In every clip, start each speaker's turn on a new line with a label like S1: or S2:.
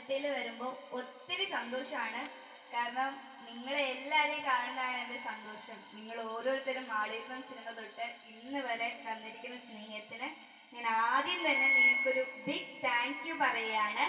S1: പത്തനംതിട്ടയിൽ വരുമ്പോൾ ഒത്തിരി സന്തോഷമാണ്. കാരണം നിങ്ങളെ എല്ലാവരെയും കാണുന്നതാണ് എൻ്റെ സന്തോഷം. നിങ്ങൾ ഓരോരുത്തരും മാളികപ്പുറം സിനിമ തൊട്ട് ഇന്ന് വരെ തന്നിരിക്കുന്ന സ്നേഹത്തിന് ഞാൻ ആദ്യം തന്നെ നിങ്ങൾക്കൊരു ബിഗ് താങ്ക് യു പറയുകയാണ്.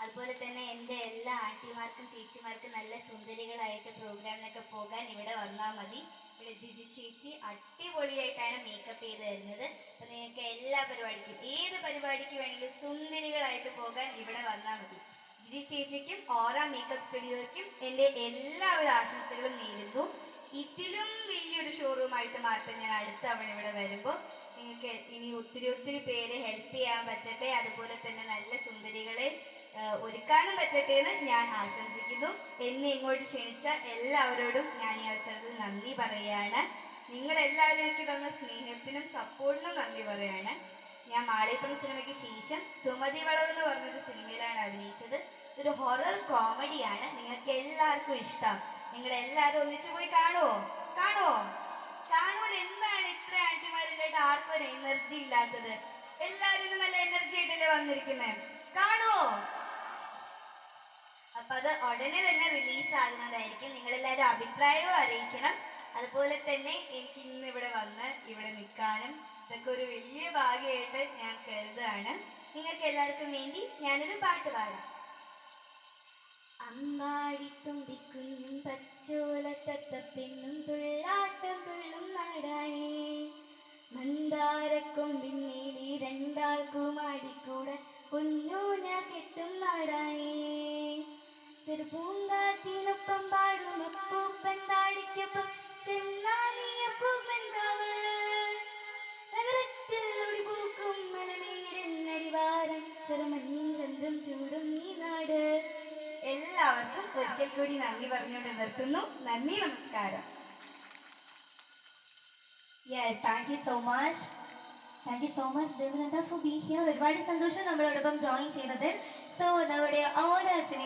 S1: അതുപോലെ തന്നെ എൻ്റെ എല്ലാ ആൻറ്റിമാർക്കും ചേച്ചിമാർക്കും നല്ല സുന്ദരികളായിട്ട് പ്രോഗ്രാമിനൊക്കെ പോകാൻ ഇവിടെ വന്നാൽ മതി. ഇവിടെ ജിജി ചേച്ചി അടിപൊളിയായിട്ടാണ് മേക്കപ്പ് ചെയ്ത് തരുന്നത്. അപ്പം നിങ്ങൾക്ക് എല്ലാ പരിപാടിക്കും ഏത് പരിപാടിക്ക് വേണമെങ്കിലും സുന്ദരികളായിട്ട് പോകാൻ ഇവിടെ വന്നാൽ മതി. ജിജി ചേച്ചിക്കും ഓറ മേക്കപ്പ് സ്റ്റുഡിയോയ്ക്കും എൻ്റെ എല്ലാവിധ ആശംസകളും നേരുന്നു. ഇതിലും വലിയൊരു ഷോറൂമായിട്ട് മാറ്റാൻ ഞാൻ അടുത്ത തവണ ഇവിടെ വരുമ്പോൾ നിങ്ങൾക്ക് ഇനി ഒത്തിരി ഒത്തിരി പേര് ഹെൽപ്പ് ചെയ്യാൻ പറ്റട്ടെ. അതുപോലെ തന്നെ നല്ല സുന്ദരികളെ ഒരുക്കാനും പറ്റട്ടെ എന്ന് ഞാൻ ആശംസിക്കുന്നു. എന്നെ ഇങ്ങോട്ട് ക്ഷണിച്ച എല്ലാവരോടും ഞാൻ ഈ അവസരത്തിൽ നന്ദി പറയുകയാണ്. നിങ്ങളെല്ലാവരും എനിക്ക് തന്ന സ്നേഹത്തിനും സപ്പോർട്ടിനും നന്ദി പറയുകയാണ്. ഞാൻ മാളികപ്പുറം സിനിമയ്ക്ക് ശേഷം സുമതി വളവ് എന്ന് പറഞ്ഞൊരു സിനിമയിലാണ് അഭിനയിച്ചത്. ഇതൊരു ഹൊറർ കോമഡിയാണ്. നിങ്ങൾക്ക് എല്ലാവർക്കും ഇഷ്ടം. നിങ്ങളെല്ലാവരും ഒന്നിച്ചു പോയി കാണുമോ? എന്താണ് ഇത്ര ആന്റിമാരുണ്ടായിട്ട് ആർക്കും ഒരു എനർജി ഇല്ലാത്തത്? എല്ലാവരും നല്ല എനർജി ആയിട്ടല്ലേ വന്നിരിക്കുന്നത്? കാണുമോ? അപ്പൊ അത് ഉടനെ തന്നെ റിലീസ് ആകുന്നതായിരിക്കും. നിങ്ങളെല്ലാവരും അഭിപ്രായവും അറിയിക്കണം. അതുപോലെ തന്നെ എനിക്ക് ഇന്ന് ഇവിടെ വന്ന് ഇവിടെ നിൽക്കാനും ഇതൊക്കെ ഒരു വലിയ ഭാഗ്യമായിട്ട് ഞാൻ കരുതാണ്. നിങ്ങൾക്ക് എല്ലാവർക്കും വേണ്ടി ഞാനൊരു പാട്ട് പാടാം. അമ്പാടി തുമ്പിക്കുഞ്ഞും പച്ചോല തത്തപ്പെണ്ണും തുള്ളാട്ടം തുള്ളും നാടാണേ, മന്ദാരക്കൊമ്പിന്നേലി രണ്ടാൾക്കുമാടിക്കൂടെ പൊന്നൂഞ്ഞ കെട്ടും നാടാണേ, ചെറുപൂങ്കാറ്റിനൊപ്പം പാടും അപ്പൂപ്പൻ താടിക്കൊപ്പം ചെന്നാലിയപ്പൂപ്പൻ കാവ്, നഗരത്തിൽ ഒടിപൂക്കും മലമേടെന്നടിവാരം ചെറുമഞ്ഞും ചന്തം ചൂടും ഈ നാട്. എല്ലാവർക്കും ഒരിക്കൽ കൂടി നന്ദി പറഞ്ഞുകൊണ്ട് നിർത്തുന്നു. നന്ദി, നമസ്കാരം.
S2: Yes, thank you so much. Thank you so much, Devananda, for being here. ഒരുപാട് സന്തോഷം നമ്മളോടൊപ്പം ജോയിൻ ചെയ്തതിൽ. സോ നമ്മുടെ ഓണേഴ്സിനെ